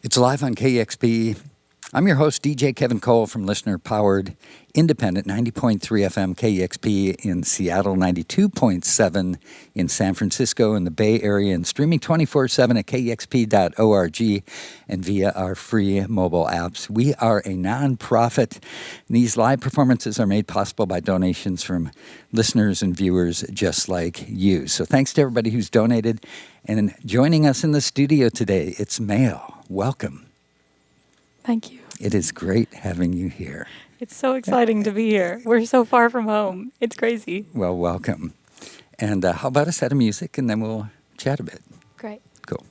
It's live on KEXP. I'm your host, DJ Kevin Cole from listener-powered, independent 90.3 FM KEXP in Seattle, 92.7 in San Francisco and the Bay Area, and streaming 24/7 at kexp.org and via our free mobile apps. We are a nonprofit. These live performances are made possible by donations from listeners and viewers just like you. So thanks to everybody who's donated. And joining us in the studio today, it's Mhaol. Welcome. Thank you. It is great having you here. It's so exciting to be here. We're so far from home. It's crazy. Well, welcome. And how about a set of music, and then we'll chat a bit. Great. Cool.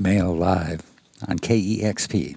Mhaol live on KEXP.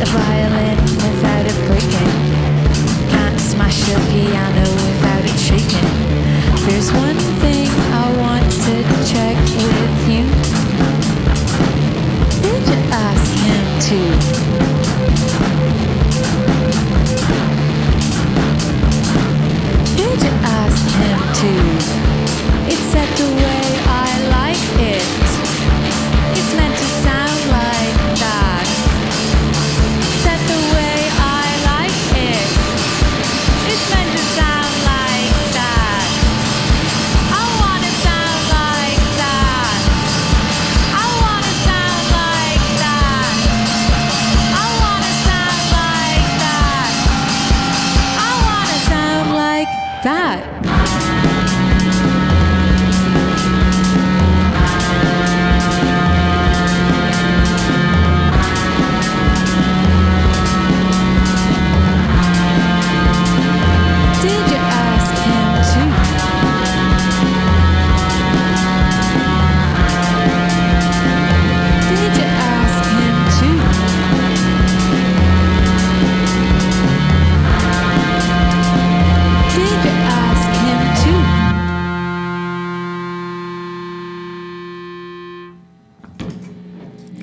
Violin without a breaking.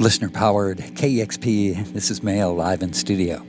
Listener powered KEXP. This is Mhaol live in studio.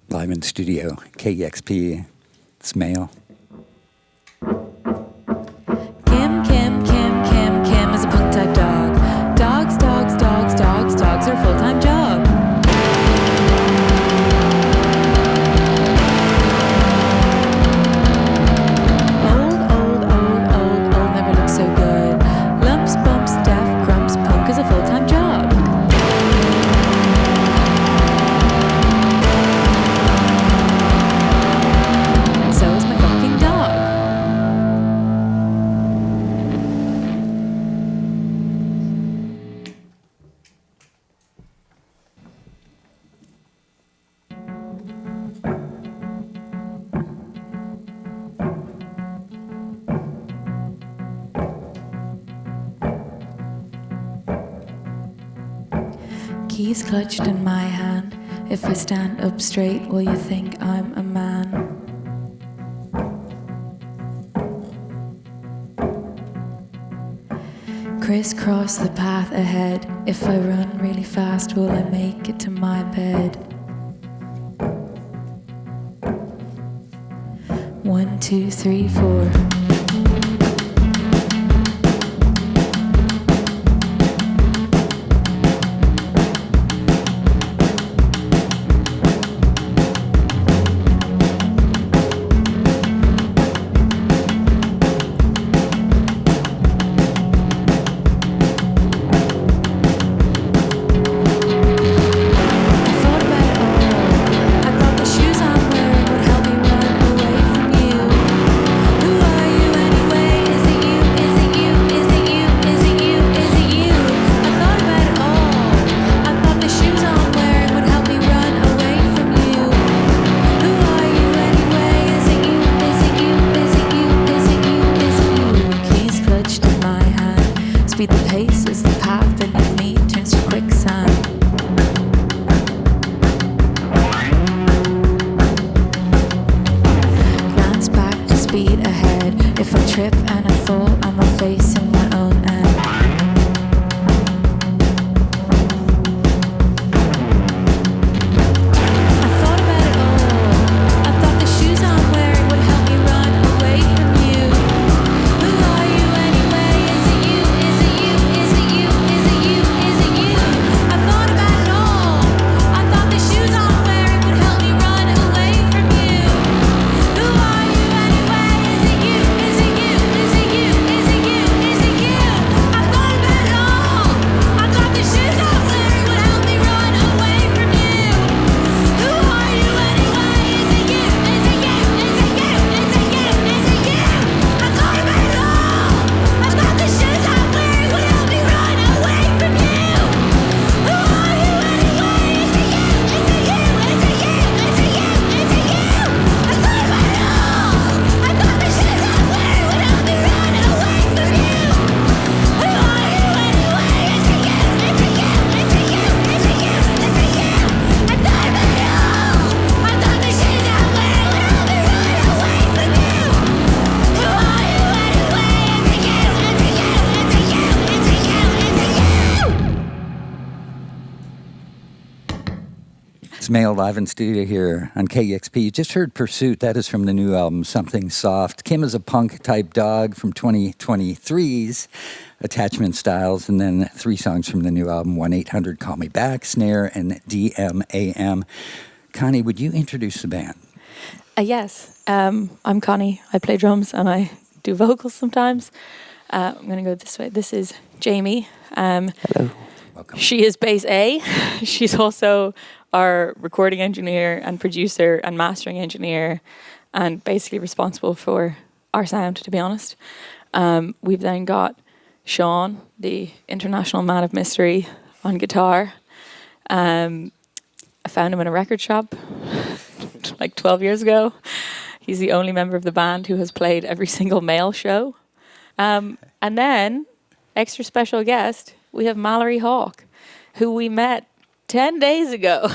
Live in studio, KEXP, it's Mhaol. Kim is a punk type dog. Dogs are a full-time job. Old, never looks so good. Lumps, bumps, deaf, grumps, punk is a full-time job. And so is my fucking dog. Keys clutched in my hand. If I stand up straight, will you think I'm a man? Crisscross the path ahead. If I run really fast, will I make it to my bed? 1, 2, 3, 4. Mhaol live in studio here on KEXP. You just heard Pursuit. That is from the new album, Something Soft. Kim is a punk-type dog from 2023's Attachment Styles, and then 3 songs from the new album, 1-800-Call Me Back, Snare, and DMAM. Connie, would you introduce the band? Yes. I'm Connie. I play drums and I do vocals sometimes. I'm going to go this way. This is Jaime. Hello. Welcome. She is bass A. She's also our recording engineer and producer and mastering engineer and basically responsible for our sound, to be honest. We've then got Sean, the international man of mystery, on guitar. I found him in a record shop like 12 years ago. He's the only member of the band who has played every single Mhaol show. And then, extra special guest, we have Mallory Hawk, who we met 10 days ago.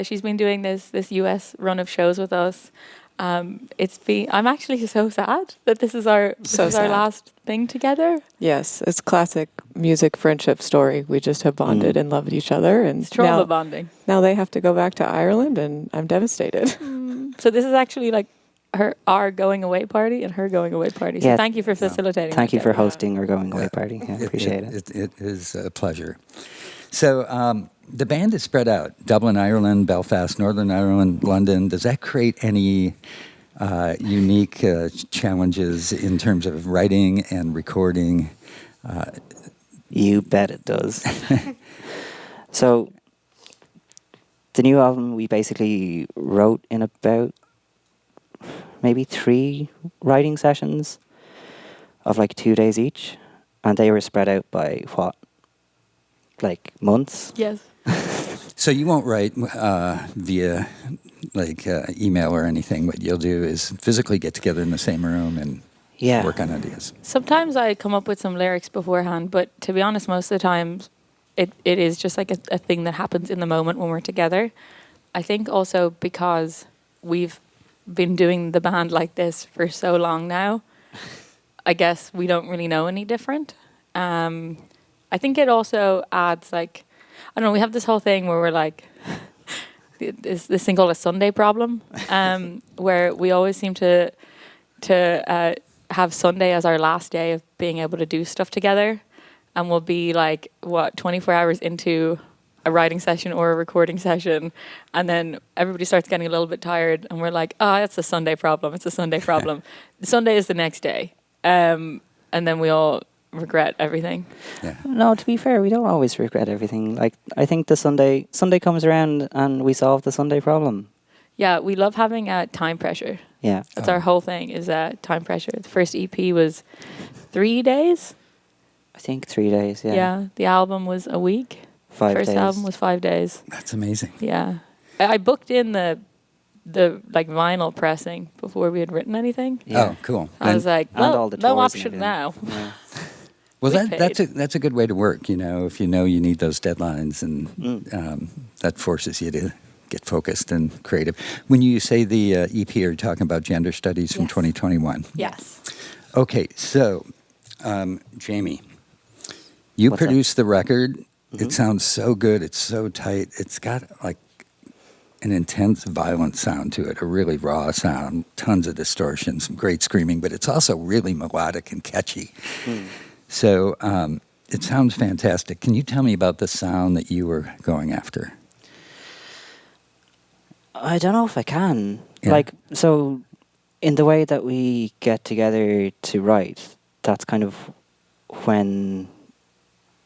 She's been doing this US run of shows with us. I'm actually so sad that this is our last thing together. Yes, it's classic music friendship story. We just have bonded and loved each other, and It's trauma bonding. Now they have to go back to Ireland, and I'm devastated. So this is actually like our going away party and her going away party. So thank you for facilitating. Thank you that, for Kevin. hosting our going away party. I appreciate it. It is a pleasure. So the band is spread out. Dublin, Ireland, Belfast, Northern Ireland, London. Does that create any unique challenges in terms of writing and recording? You bet it does. So the new album we basically wrote in about maybe 3 writing sessions of like 2 days each, and they were spread out by like months. Yes. So you won't write via email or anything. What you'll do is physically get together in the same room and work on ideas. Sometimes I come up with some lyrics beforehand, but to be honest, most of the time it is just like a thing that happens in the moment when we're together. I think also because we've been doing the band like this for so long now, I guess we don't really know any different. I think it also adds I don't know, we have this whole thing where we're like, this thing called a Sunday problem, where we always seem to have Sunday as our last day of being able to do stuff together. And we'll be 24 hours into a writing session or a recording session, and then everybody starts getting a little bit tired, and we're like, it's a Sunday problem. It's a Sunday problem. Sunday is the next day. And then we all regret everything. Yeah. No, to be fair, we don't always regret everything. I think the Sunday comes around and we solve the Sunday problem. Yeah, we love having time pressure. Yeah. That's our whole thing, is time pressure. The first EP was 3 days. I think 3 days, yeah. Yeah, the album was a week. 5 First days. album was 5 days. That's amazing. Yeah. I booked in the vinyl pressing before we had written anything. Yeah. Oh, cool. I was like, and all the no tours and option everything. now. Yeah. Well, We that's a good way to work. If you know you need those deadlines, and that forces you to get focused and creative. When you say the EP, are you talking about Gender Studies from Yes. 2021? Yes. Okay, so Jaime, you What's up? produced the record. Mm-hmm. It sounds so good. It's so tight. It's got an intense, violent sound to it, a really raw sound, tons of distortion, some great screaming, but it's also really melodic and catchy. So it sounds fantastic. Can you tell me about the sound that you were going after? I don't know if I can. Yeah. So in the way that we get together to write, that's kind of when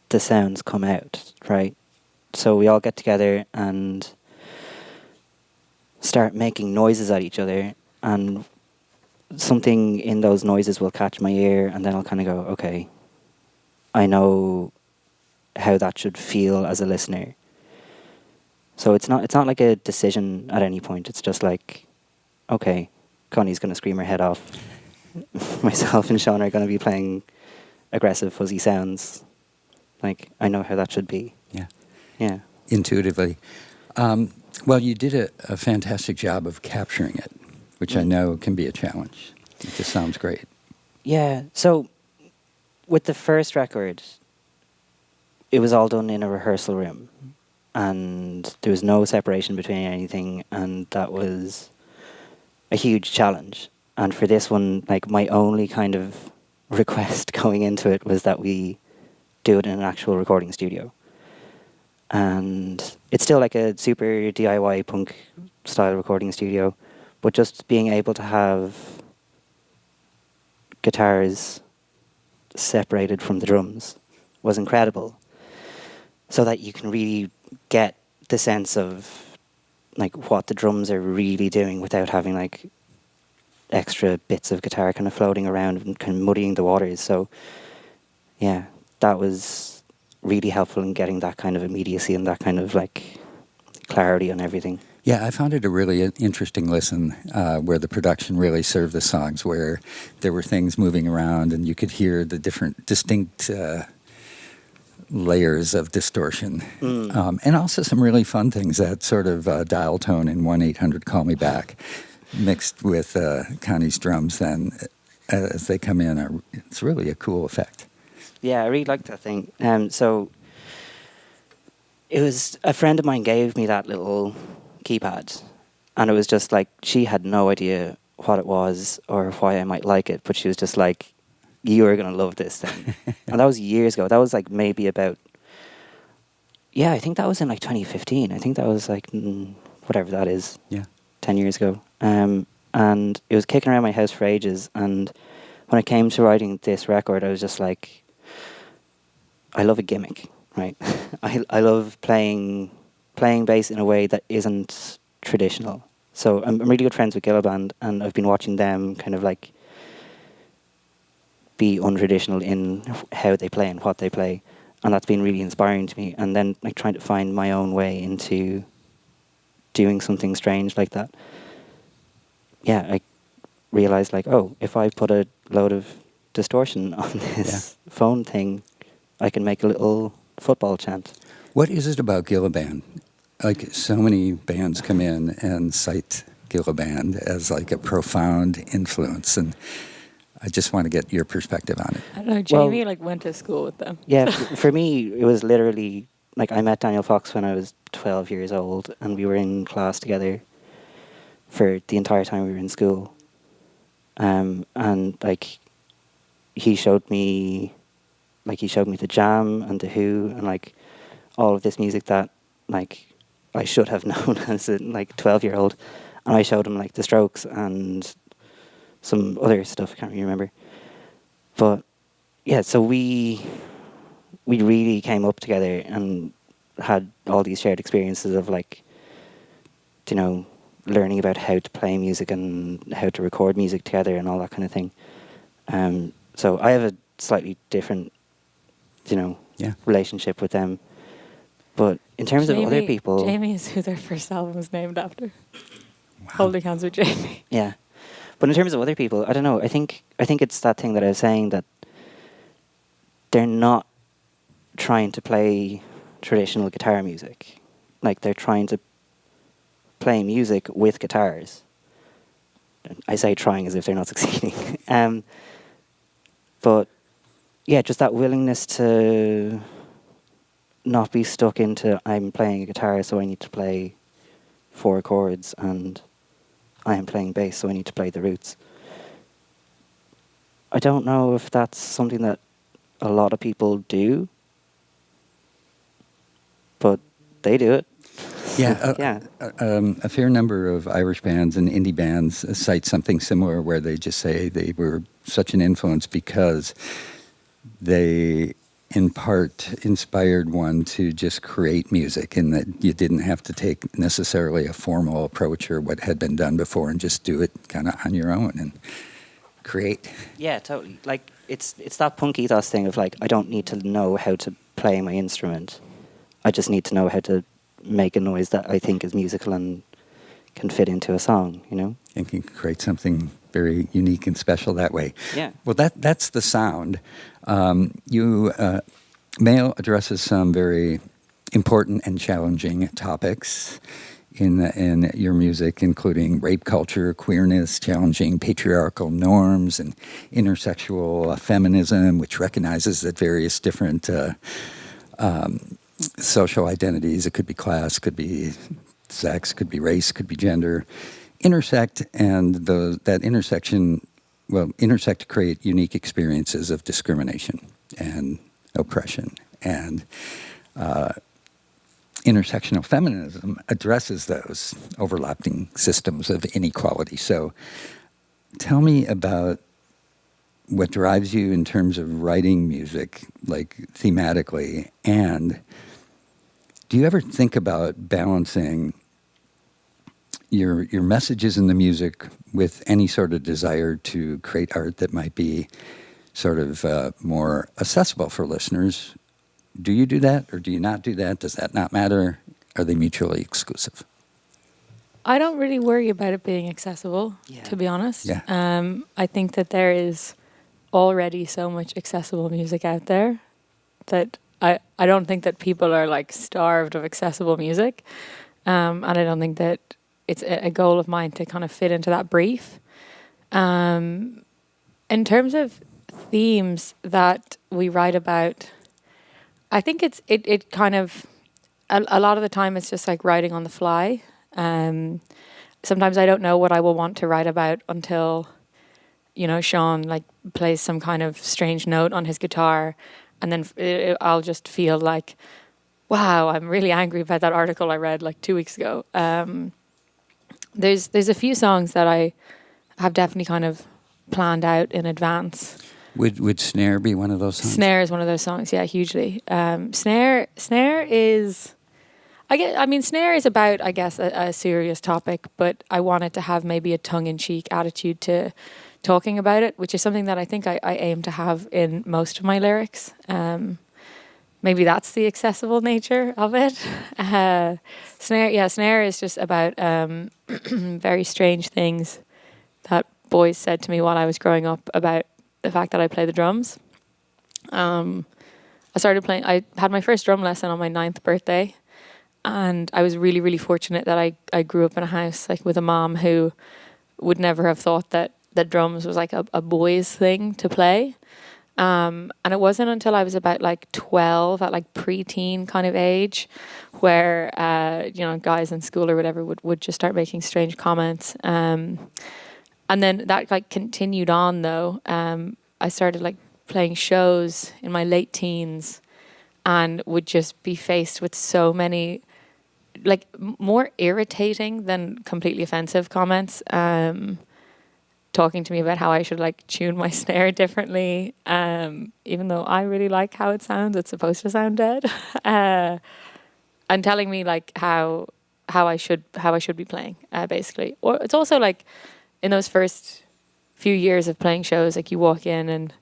the sounds come out, right? So we all get together and start making noises at each other, and something in those noises will catch my ear, and then I'll kind of go, okay, I know how that should feel as a listener. So it's not like a decision at any point. It's just like, okay, Connie's going to scream her head off. Myself and Sean are going to be playing aggressive, fuzzy sounds. I know how that should be. Yeah. Yeah. Intuitively. Well, you did a fantastic job of capturing it, which I know can be a challenge. It just sounds great. Yeah. So with the first record, it was all done in a rehearsal room. and there was no separation between anything, and that was a huge challenge. And for this one, like, my only kind of request going into it was that we do it in an actual recording studio. And it's still like a super DIY punk style recording studio, but just being able to have guitars separated from the drums was incredible, so that you can really get the sense of like what the drums are really doing without having like extra bits of guitar kind of floating around and kind of muddying the waters. So yeah, that was really helpful in getting that kind of immediacy and that kind of like clarity on everything. Yeah, I found it a really interesting listen where the production really served the songs, where there were things moving around and you could hear the different distinct layers of distortion. And also some really fun things, that sort of dial tone in 1-800-CALL-ME-BACK mixed with Connie's drums then as they come in. It's really a cool effect. Yeah, I really liked that thing. So it was, a friend of mine gave me that little keypad, and it was just like, she had no idea what it was or why I might like it, but she was just like, you are going to love this thing. And that was years ago. That was like maybe about, yeah, I think that was in like 2015. I think that was like, whatever that is, 10 years ago. And it was kicking around my house for ages, and when it came to writing this record, I was just like, I love a gimmick, right? I love playing bass in a way that isn't traditional. So I'm really good friends with Gilliband, and I've been watching them kind of like be untraditional in how they play and what they play, and that's been really inspiring to me. And then like trying to find my own way into doing something strange like that. Yeah, I realized like, oh, if I put a load of distortion on this phone thing, I can make a little football chant. What is it about Gilliband? Like, so many bands come in and cite Gilliband as like a profound influence, and I just want to get your perspective on it. I don't know, Jamie went to school with them. Yeah, for me, it was literally, like, I met Daniel Fox when I was 12 years old, and we were in class together for the entire time we were in school. And, like, he showed me the Jam and the Who and, like, all of this music that, like, I should have known as a, like, 12-year-old. And I showed him, like, the Strokes and some other stuff, I can't really remember. But, yeah, so we really came up together and had all these shared experiences of, like, you know, learning about how to play music and how to record music together and all that kind of thing. So I have a slightly different, you know, relationship with them. But in terms of other people... Jamie is who their first album was named after. Wow. Holding Hands with Jamie. Yeah. But in terms of other people, I don't know, I think it's that thing that I was saying, that they're not trying to play traditional guitar music. Like, they're trying to play music with guitars. I say trying as if they're not succeeding. But, yeah, just that willingness to not be stuck into, I'm playing a guitar, so I need to play 4 chords, and I am playing bass, so I need to play the roots. I don't know if that's something that a lot of people do, but they do it. Yeah, a fair number of Irish bands and indie bands cite something similar, where they just say they were such an influence because they, in part, inspired one to just create music, and that you didn't have to take necessarily a formal approach or what had been done before, and just do it kind of on your own and create. Yeah, totally. Like, it's that punk ethos thing of, like, I don't need to know how to play my instrument. I just need to know how to make a noise that I think is musical and can fit into a song, you know? And can create something very unique and special that way. Yeah. Well, that's the sound. Mhaol addresses some very important and challenging topics in your music, including rape culture, queerness, challenging patriarchal norms, and intersexual feminism, which recognizes that various different social identities. It could be class, could be sex, could be race, could be gender, intersect, and that intersection intersect to create unique experiences of discrimination and oppression. And intersectional feminism addresses those overlapping systems of inequality. So tell me about what drives you in terms of writing music, like thematically, and do you ever think about balancing your messages in the music with any sort of desire to create art that might be sort of more accessible for listeners? Do you do that, or do you not do that? Does that not matter? Are they mutually exclusive? I don't really worry about it being accessible, to be honest. Yeah. I think that there is already so much accessible music out there that I don't think that people are like starved of accessible music. And I don't think that it's a goal of mine to kind of fit into that brief. In terms of themes that we write about, I think it kind of, a lot of the time it's just like writing on the fly. Sometimes I don't know what I will want to write about until, Sean like plays some kind of strange note on his guitar, and then I'll just feel like, wow, I'm really angry about that article I read like 2 weeks ago. There's a few songs that I have definitely kind of planned out in advance. Would Snare be one of those songs? Snare is one of those songs, yeah, hugely. Snare is, Snare is about, I guess, a serious topic, but I wanted to have maybe a tongue-in-cheek attitude to talking about it, which is something that I think I aim to have in most of my lyrics. Maybe that's the accessible nature of it. Snare is just about very strange things that boys said to me while I was growing up about the fact that I play the drums. I had my first drum lesson on my 9th birthday, and I was really, really fortunate that I grew up in a house like with a mom who would never have thought that drums was like a boy's thing to play. And it wasn't until I was about like 12, at like preteen kind of age, where guys in school or whatever would just start making strange comments. And then that like continued on though. I started like playing shows in my late teens, and would just be faced with so many like more irritating than completely offensive comments. Talking to me about how I should like tune my snare differently, even though I really like how it sounds. It's supposed to sound dead, and telling me like how I should be playing, basically. Or it's also like in those first few years of playing shows, like you walk in and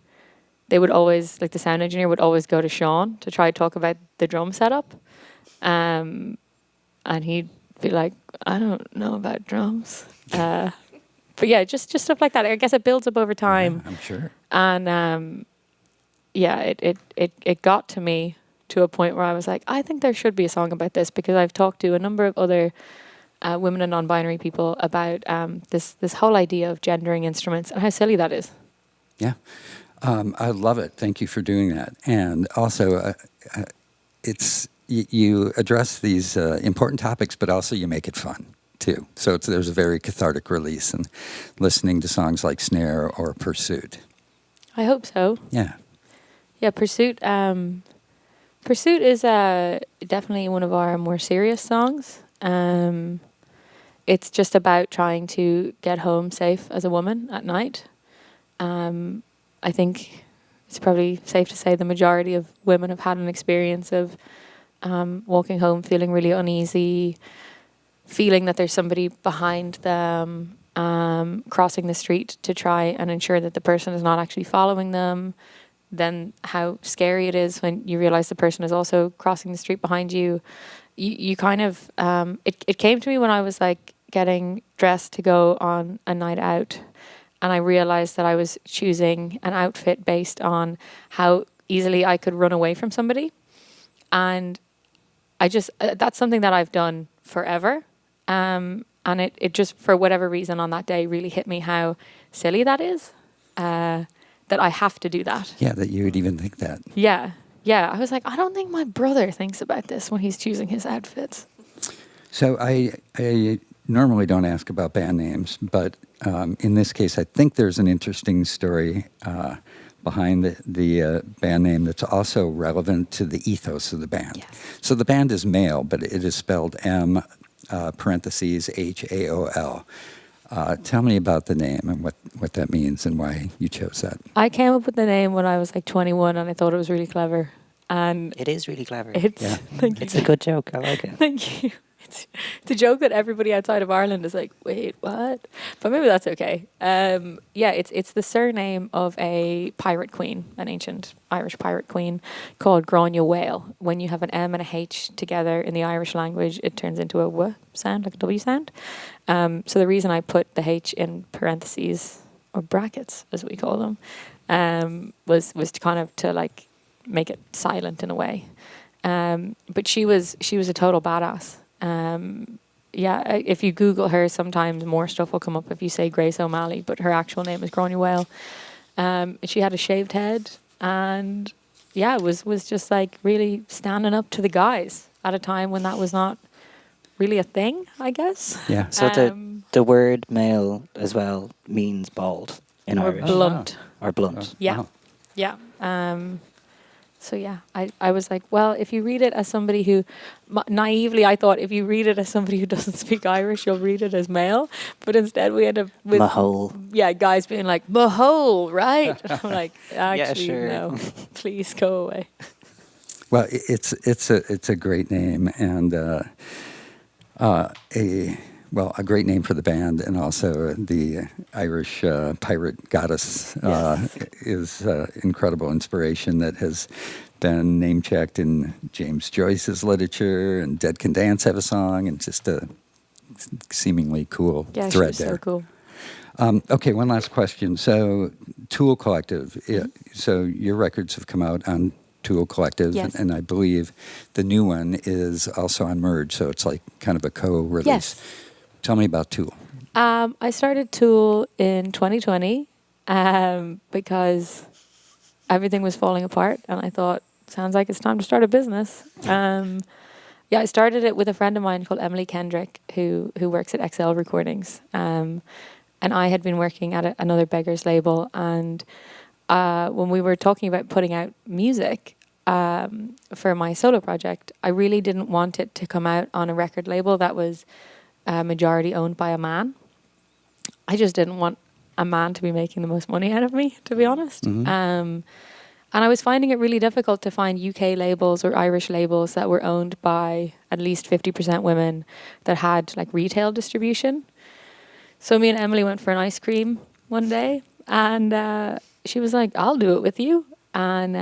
they would always, like the sound engineer would always go to Sean to try to talk about the drum setup, and he'd be like, I don't know about drums. But yeah, just stuff like that. I guess it builds up over time. Yeah, I'm sure. And it got to me to a point where I was like, I think there should be a song about this, because I've talked to a number of other women and non-binary people about this whole idea of gendering instruments and how silly that is. Yeah. I love it. Thank you for doing that. And also, you address these important topics, but also you make it fun too. So there's a very cathartic release in listening to songs like Snare or Pursuit. I hope so. Yeah. Yeah, Pursuit. Pursuit is definitely one of our more serious songs. It's just about trying to get home safe as a woman at night. I think it's probably safe to say the majority of women have had an experience of walking home feeling really uneasy, feeling that there's somebody behind them, crossing the street to try and ensure that the person is not actually following them. Then how scary it is when you realize the person is also crossing the street behind you. You kind of, it came to me when I was like getting dressed to go on a night out, and I realized that I was choosing an outfit based on how easily I could run away from somebody. And I just, that's something that I've done forever. And it just, for whatever reason on that day, really hit me how silly that is, that I have to do that. Yeah, that you would even think that. Yeah. yeah, I was like, I don't think my brother thinks about this when he's choosing his outfits. So I normally don't ask about band names, but in this case, I think there's an interesting story behind the band name that's also relevant to the ethos of the band. Yes. So the band is Mhaol, but it is spelled M parentheses Haol. Tell me about the name and what that means and why you chose that. I came up with the name when I was like 21, and I thought it was really clever. And It is really clever. it's Yeah. thank you. It's a good joke. I like it. Thank you. It's a joke that everybody outside of Ireland is like, wait, what? But maybe that's okay. Yeah, it's the surname of a pirate queen, an ancient Irish pirate queen called Grania Whale. When you have an M and a H together in the Irish language, it turns into a W sound, like a W sound. So the reason I put the H in parentheses, or brackets as we call them, was to kind of to like make it silent in a way. But she was a total badass. Yeah, if you Google her, sometimes more stuff will come up if you say Grace O'Malley, but her actual name is Grania Whale. She had a shaved head, and yeah, was just like really standing up to the guys at a time when that was not really a thing, I guess. Yeah. So the word male as well means bald in or Irish. blunt. Or blunt. Yeah. Wow. Yeah. So yeah, I was like, well, if you read it as somebody who, naively, I thought if you read it as somebody who doesn't speak Irish, you'll read it as male. But instead we end up with Mhaol. yeah, guys being like, Mhaol, right? I'm like, actually, sure. no, please go away. Well, it's a great name and a great name for the band, and also the Irish pirate goddess Yes. is incredible inspiration that has been name checked in James Joyce's literature, and Dead Can Dance have a song, and just a seemingly cool Yeah, she thread was there. so cool. Okay, one last question. So, Tool Collective. So your records have come out on Tool Collective, Yes. and I believe the new one is also on Merge. So it's like kind of a co-release. Yes. Tell me about Tool. I started Tool in 2020 because everything was falling apart, and I thought, sounds like it's time to start a business. Yeah, I started it with a friend of mine called Emily Kendrick, who works at XL Recordings, and I had been working at another Beggars label, and when we were talking about putting out music for my solo project, I really didn't want it to come out on a record label that was majority owned by a man. I just didn't want a man to be making the most money out of me, to be honest. Mm-hmm. And I was finding it really difficult to find UK labels or Irish labels that were owned by at least 50% women that had like retail distribution. So me and Emily went for an ice cream one day, and she was like, I'll do it with you. And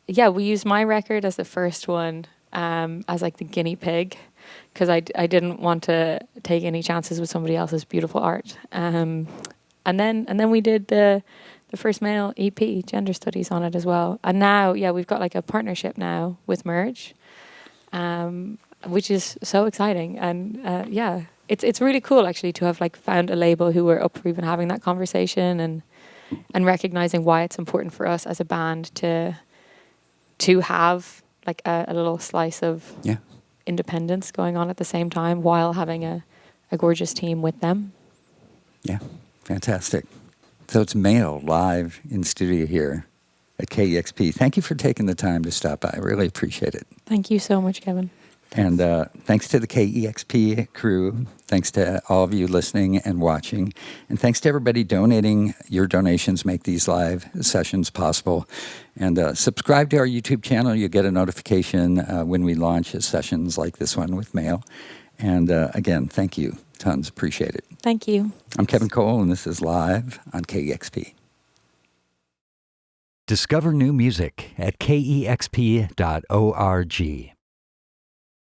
yeah, we used my record as the first one, as like the guinea pig, because I didn't want to take any chances with somebody else's beautiful art. And then we did the first Mhaol EP, Gender Studies, on it as well. And now, yeah, we've got like a partnership now with Merge, which is so exciting. And yeah, it's really cool actually to have like found a label who were up for even having that conversation and recognizing why it's important for us as a band to have like a little slice of Yeah. independence going on at the same time while having a gorgeous team with them. Yeah. Fantastic. So it's Mhaol live in studio here at KEXP. Thank you for taking the time to stop by. I really appreciate it. Thank you so much, Kevin. And thanks to the KEXP crew. Thanks to all of you listening and watching. And thanks to everybody donating. Your donations make these live sessions possible. And subscribe to our YouTube channel. You'll get a notification when we launch sessions like this one with Mhaol. And again, thank you. Tons. Appreciate it. Thank you. I'm Kevin Cole, and this is Live on KEXP. Discover new music at kexp.org.